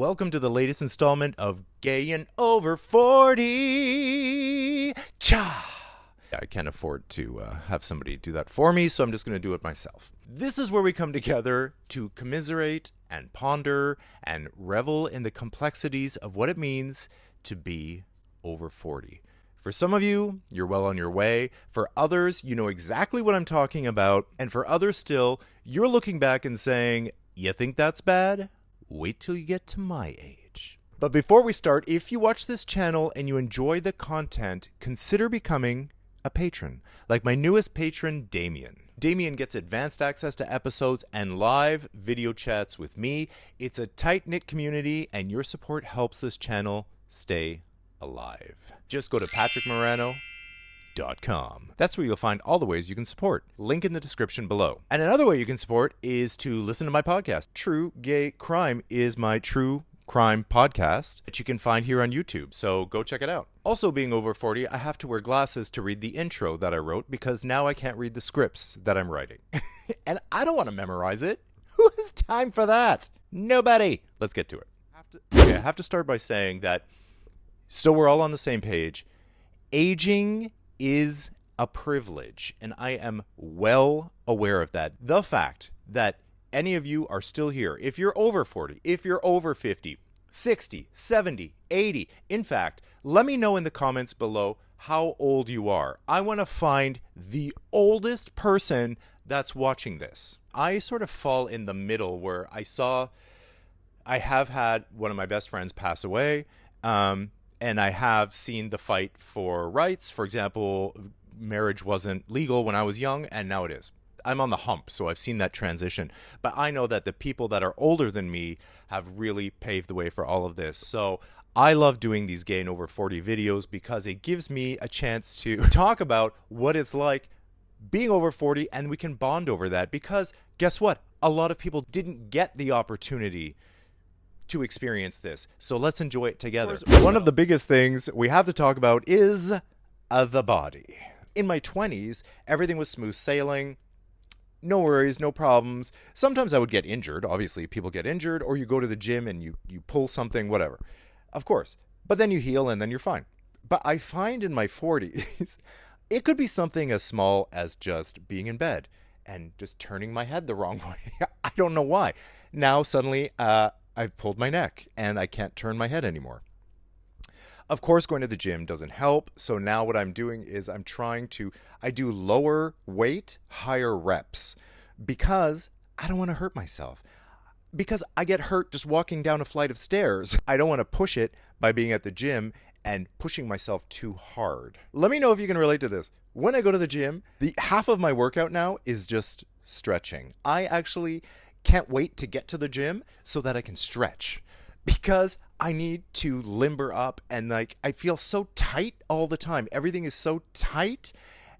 Welcome to the latest installment of Gay and Over 40. Cha! I can't afford to have somebody do that for me, so I'm just going to do it myself. This is where we come together to commiserate and ponder and revel in the complexities of what it means to be over 40. For some of you, you're well on your way. For others, you know exactly what I'm talking about. And for others still, you're looking back and saying, "You think that's bad? Wait till you get to my age." But before we start, if you watch this channel and you enjoy the content, consider becoming a patron, like my newest patron, Damien. Damien gets advanced access to episodes and live video chats with me. It's a tight-knit community, and your support helps this channel stay alive. Just go to patrickmarano.com. That's where you'll find all the ways you can support. Link in the description below. And another way you can support is to listen to my podcast. True Gay Crime is my true crime podcast that you can find here on YouTube, so go check it out. Also, being over 40, I have to wear glasses to read the intro that I wrote because now I can't read the scripts that I'm writing. And I don't want to memorize it. Who has time for that? Nobody. Let's get to it. I have to start by saying that, so we're all on the same page, aging is a privilege, and I am well aware of that. The fact that any of you are still here, if you're over 40, if you're over 50, 60, 70, 80, in fact, let me know in the comments below how old you are. I want to find the oldest person that's watching this. I sort of fall in the middle where I have had one of my best friends pass away, and I have seen the fight for rights. For example, marriage wasn't legal when I was young, and now it is. I'm on the hump, so I've seen that transition. But I know that the people that are older than me have really paved the way for all of this. So I love doing these Gay and Over 40 videos because it gives me a chance to talk about what it's like being over 40, and we can bond over that. Because guess what? A lot of people didn't get the opportunity to experience this. So let's enjoy it together. One of the biggest things we have to talk about is the body. In my 20s, everything was smooth sailing. No worries, no problems. Sometimes I would get injured. Obviously, people get injured, or you go to the gym and you pull something, whatever. Of course. But then you heal and then you're fine. But I find in my 40s, it could be something as small as just being in bed and just turning my head the wrong way. I don't know why. Now, suddenly, I've pulled my neck and I can't turn my head anymore. Of course, going to the gym doesn't help. So now what I'm doing is I do lower weight, higher reps because I don't want to hurt myself. Because I get hurt just walking down a flight of stairs. I don't want to push it by being at the gym and pushing myself too hard. Let me know if you can relate to this. When I go to the gym, the half of my workout now is just stretching. I actually can't wait to get to the gym so that I can stretch, because I need to limber up, and I feel so tight all the time. Everything is so tight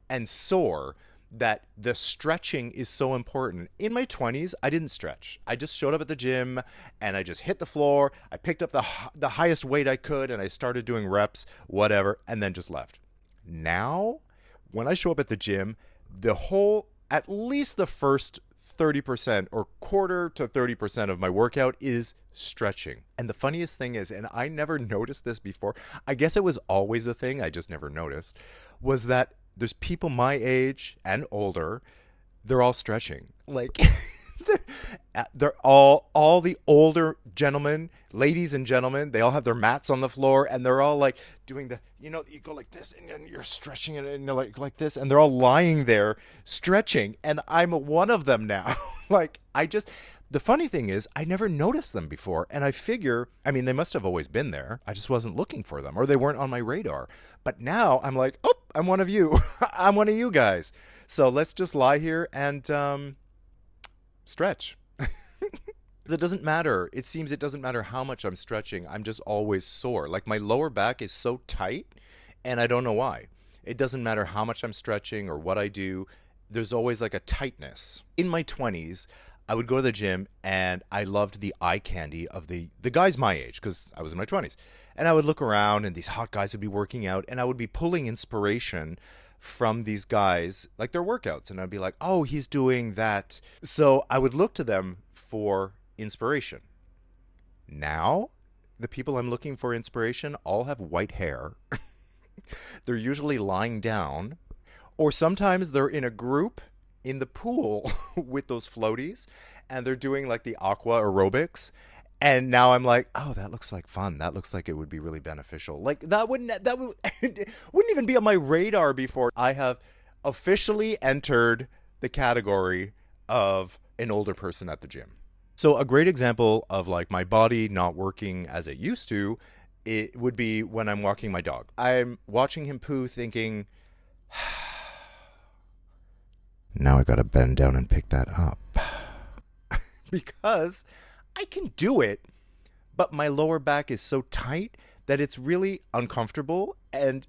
and sore that the stretching is so important. In my 20s, I didn't stretch. I just showed up at the gym and I just hit the floor. I picked up the highest weight I could and I started doing reps, whatever, and then just left. Now, when I show up at the gym, at least the first 30% or quarter to 30% of my workout is stretching. And the funniest thing is, and I never noticed this before, I guess it was always a thing, I just never noticed, was that there's people my age and older, they're all stretching. Like, they're all the older gentlemen, ladies and gentlemen, they all have their mats on the floor and they're all like doing you go like this and then you're stretching it and you're like this, and they're all lying there stretching, and I'm one of them now. The funny thing is, I never noticed them before, and I figure, they must have always been there. I just wasn't looking for them, or they weren't on my radar. But now I'm like, oh, I'm one of you. I'm one of you guys. So let's just lie here and stretch. It doesn't matter. It seems it doesn't matter how much I'm stretching. I'm just always sore. Like, my lower back is so tight, and I don't know why. It doesn't matter how much I'm stretching or what I do. There's always like a tightness. In my 20s, I would go to the gym and I loved the eye candy of the guys my age, because I was in my 20s. And I would look around and these hot guys would be working out, and I would be pulling inspiration from these guys, like their workouts. And I'd be like, oh, he's doing that. So I would look to them for inspiration. Now, the people I'm looking for inspiration all have white hair. They're usually lying down, or sometimes they're in a group in the pool with those floaties, and they're doing like the aqua aerobics. And now I'm like, oh, that looks like fun. That looks like it would be really beneficial. Like that would wouldn't even be on my radar before. I have officially entered the category of an older person at the gym. So a great example of like my body not working as it used to, it would be when I'm walking my dog. I'm watching him poo thinking, now I gotta bend down and pick that up. Because I can do it, but my lower back is so tight that it's really uncomfortable, and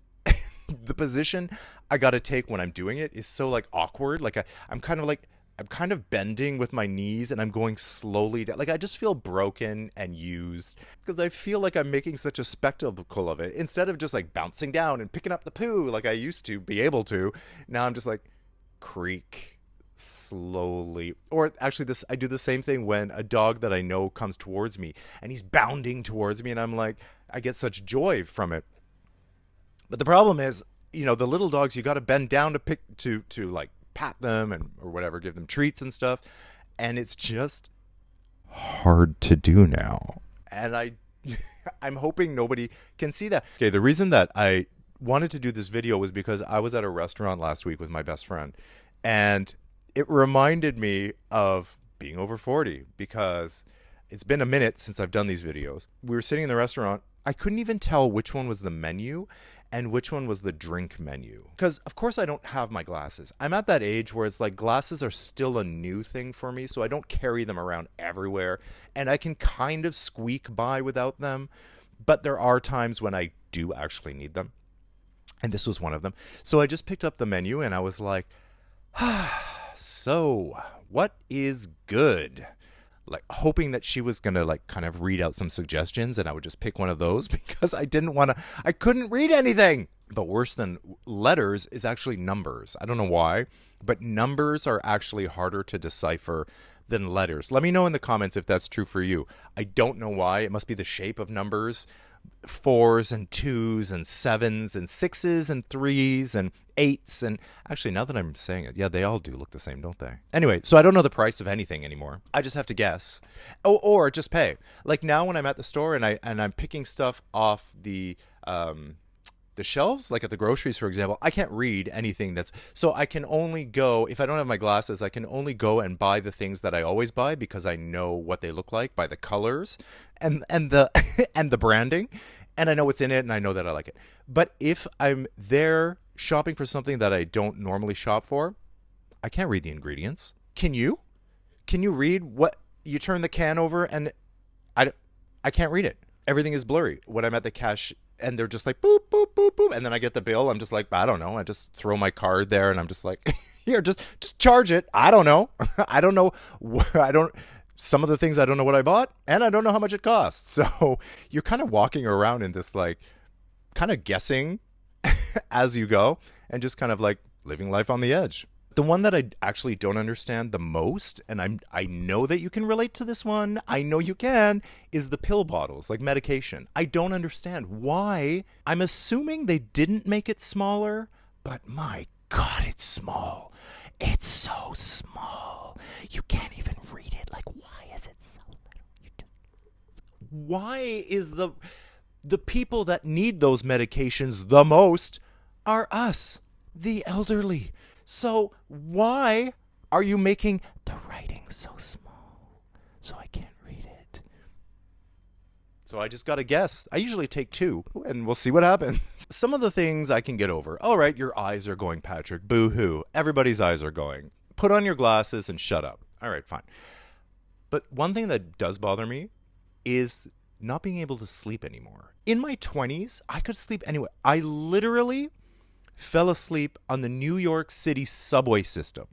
the position I gotta take when I'm doing it is so like awkward. Like I'm kind of bending with my knees, and I'm going slowly down. Like I just feel broken and used because I feel like I'm making such a spectacle of it instead of just like bouncing down and picking up the poo like I used to be able to. Now I'm just like creak slowly. Or actually this, I do the same thing when a dog that I know comes towards me and he's bounding towards me, and I'm like, I get such joy from it. But the problem is, you know, the little dogs, you got to bend down to pick to like pat them and or whatever, give them treats and stuff, and it's just hard to do now. And I'm hoping nobody can see that. Okay, the reason that I wanted to do this video was because I was at a restaurant last week with my best friend, and it reminded me of being over 40 because it's been a minute since I've done these videos. We were sitting in the restaurant. I couldn't even tell which one was the menu and which one was the drink menu. Because, of course, I don't have my glasses. I'm at that age where it's like glasses are still a new thing for me, so I don't carry them around everywhere. And I can kind of squeak by without them, but there are times when I do actually need them. And this was one of them. So I just picked up the menu and I was like, so what is good? Like hoping that she was going to like kind of read out some suggestions and I would just pick one of those because I couldn't read anything. But worse than letters is actually numbers. I don't know why, but numbers are actually harder to decipher than letters. Let me know in the comments if that's true for you. I don't know why. It must be the shape of numbers. 4s and 2s and 7s and 6s and 3s and 8s, and actually now that I'm saying it, yeah, they all do look the same, don't they? Anyway, so I don't know the price of anything anymore. I just have to guess. Or just pay. Like now when I'm at the store and I'm picking stuff off the shelves, like at the groceries, for example, I can't read anything so I can only go, if I don't have my glasses, I can only go and buy the things that I always buy because I know what they look like by the colors and the and the branding, and I know what's in it and I know that I like it. But if I'm there shopping for something that I don't normally shop for, I can't read the ingredients. Can you? Can you read what you turn the can over and I can't read it. Everything is blurry. When I'm at the cash and they're just like boop, boop, boop, boop. And then I get the bill. I'm just like, I don't know. I just throw my card there and I'm just like, here, just charge it. I don't know. I don't know. Some of the things I don't know what I bought and I don't know how much it costs. So you're kind of walking around in this like kind of guessing as you go and just kind of like living life on the edge. The one that I actually don't understand the most, and I know that you can relate to this one, I know you can, is the pill bottles, like medication. I don't understand why. I'm assuming they didn't make it smaller, but my God, it's small. It's so small. You can't even read it. Like, why is it so little? Why is the people that need those medications the most are us, the elderly? So why are you making the writing so small so I can't read it? So I just got to guess. I usually take 2 and we'll see what happens. Some of the things I can get over. All right, your eyes are going, Patrick. Boo-hoo. Everybody's eyes are going. Put on your glasses and shut up. All right, fine. But one thing that does bother me is not being able to sleep anymore. In my 20s, I could sleep anywhere. I literally fell asleep on the New York City subway system.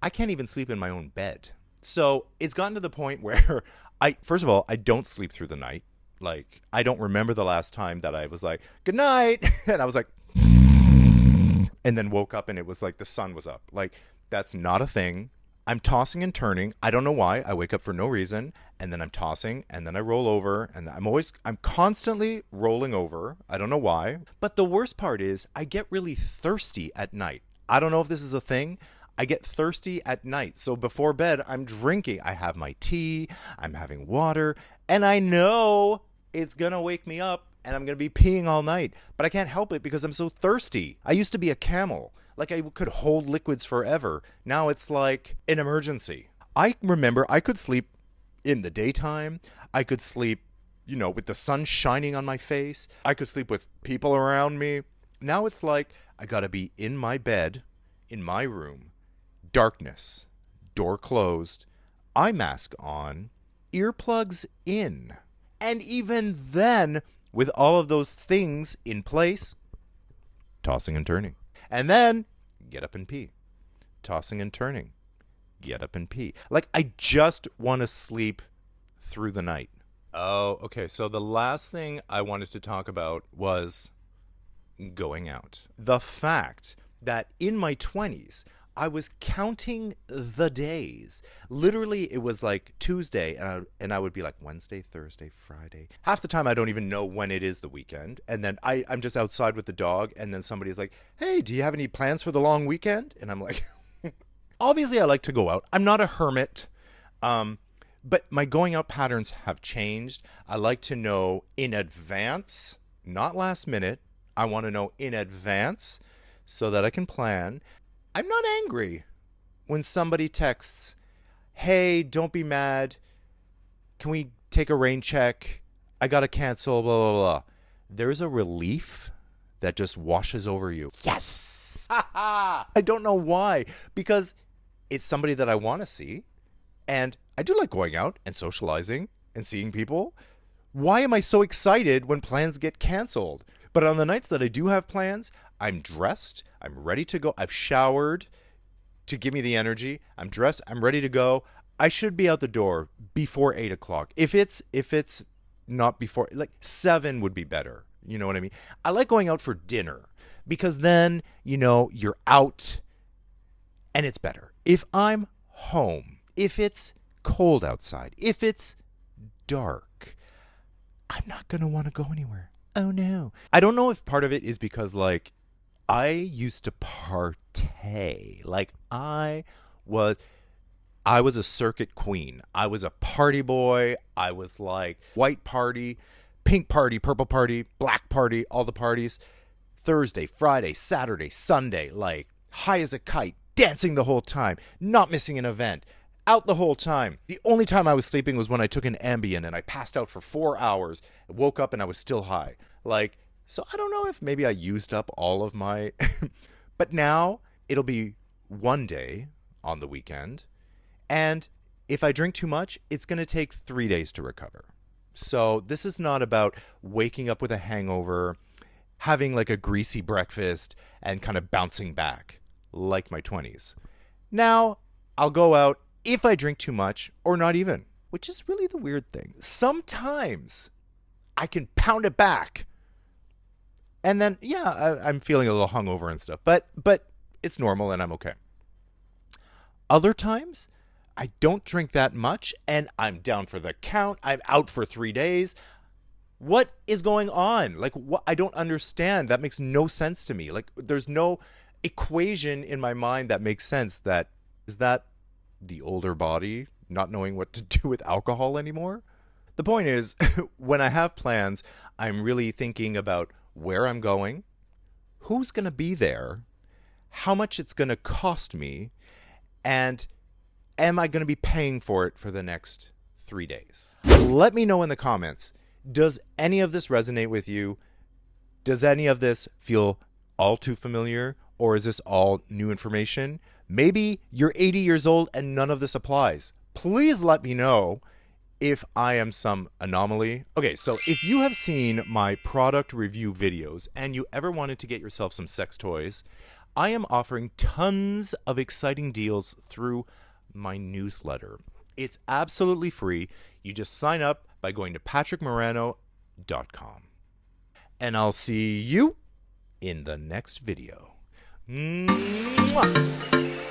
I can't even sleep in my own bed. So it's gotten to the point where first of all, I don't sleep through the night. Like, I don't remember the last time that I was like, good night. And I was like, and then woke up and it was like the sun was up. Like, that's not a thing. I'm tossing and turning. I don't know why. I wake up for no reason, and then I'm tossing, and then I roll over, and I'm constantly rolling over. I don't know why. But the worst part is I get really thirsty at night. I don't know if this is a thing. I get thirsty at night. So before bed, I'm drinking. I have my tea, I'm having water, and I know it's going to wake me up and I'm going to be peeing all night. But I can't help it because I'm so thirsty. I used to be a camel. Like I could hold liquids forever. Now it's like an emergency. I remember I could sleep in the daytime. I could sleep, with the sun shining on my face. I could sleep with people around me. Now it's like I got to be in my bed, in my room, darkness, door closed, eye mask on, earplugs in. And even then, with all of those things in place, tossing and turning. And then, get up and pee. Tossing and turning. Get up and pee. Like, I just want to sleep through the night. Oh, okay. So the last thing I wanted to talk about was going out. The fact that in my 20s, I was counting the days. Literally, it was like Tuesday, and I would be like Wednesday, Thursday, Friday. Half the time, I don't even know when it is the weekend. And then I'm just outside with the dog, and then somebody's like, hey, do you have any plans for the long weekend? And I'm like, obviously, I like to go out. I'm not a hermit, but my going out patterns have changed. I like to know in advance, not last minute. I want to know in advance so that I can plan. I'm not angry when somebody texts, hey, don't be mad. Can we take a rain check? I got to cancel, blah, blah, blah. There's a relief that just washes over you. Yes! I don't know why. Because it's somebody that I want to see. And I do like going out and socializing and seeing people. Why am I so excited when plans get canceled? But on the nights that I do have plans, I'm dressed, I'm ready to go. I've showered to give me the energy. I'm dressed, I'm ready to go. I should be out the door before 8 o'clock. If it's not before, like 7 would be better. You know what I mean? I like going out for dinner because then, you're out and it's better. If I'm home, if it's cold outside, if it's dark, I'm not going to want to go anywhere. Oh no. I don't know if part of it is because I used to partay. I was a circuit queen. I was a party boy. I was like white party, pink party, purple party, black party, all the parties. Thursday, Friday, Saturday, Sunday, high as a kite, dancing the whole time, not missing an event. Out the whole time. The only time I was sleeping was when I took an Ambien and I passed out for 4 hours, woke up and I was still high. So I don't know if maybe I used up all of my... But now it'll be one day on the weekend. And if I drink too much, it's going to take 3 days to recover. So this is not about waking up with a hangover, having a greasy breakfast, and kind of bouncing back like my 20s. Now I'll go out if I drink too much or not even, which is really the weird thing. Sometimes I can pound it back. And then, I'm feeling a little hungover and stuff, but it's normal and I'm okay. Other times, I don't drink that much and I'm down for the count. I'm out for 3 days. What is going on? What? I don't understand. That makes no sense to me. There's no equation in my mind that makes sense. Is that the older body not knowing what to do with alcohol anymore? The point is, when I have plans, I'm really thinking about where I'm going, who's going to be there, how much it's going to cost me, and am I going to be paying for it for the next 3 days? Let me know in the comments. Does any of this resonate with you? Does any of this feel all too familiar, or is this all new information? Maybe you're 80 years old and none of this applies. Please let me know if I am some anomaly. Okay, so if you have seen my product review videos and you ever wanted to get yourself some sex toys, I am offering tons of exciting deals through my newsletter. It's absolutely free. You just sign up by going to patrickmarano.com. And I'll see you in the next video. Mwah!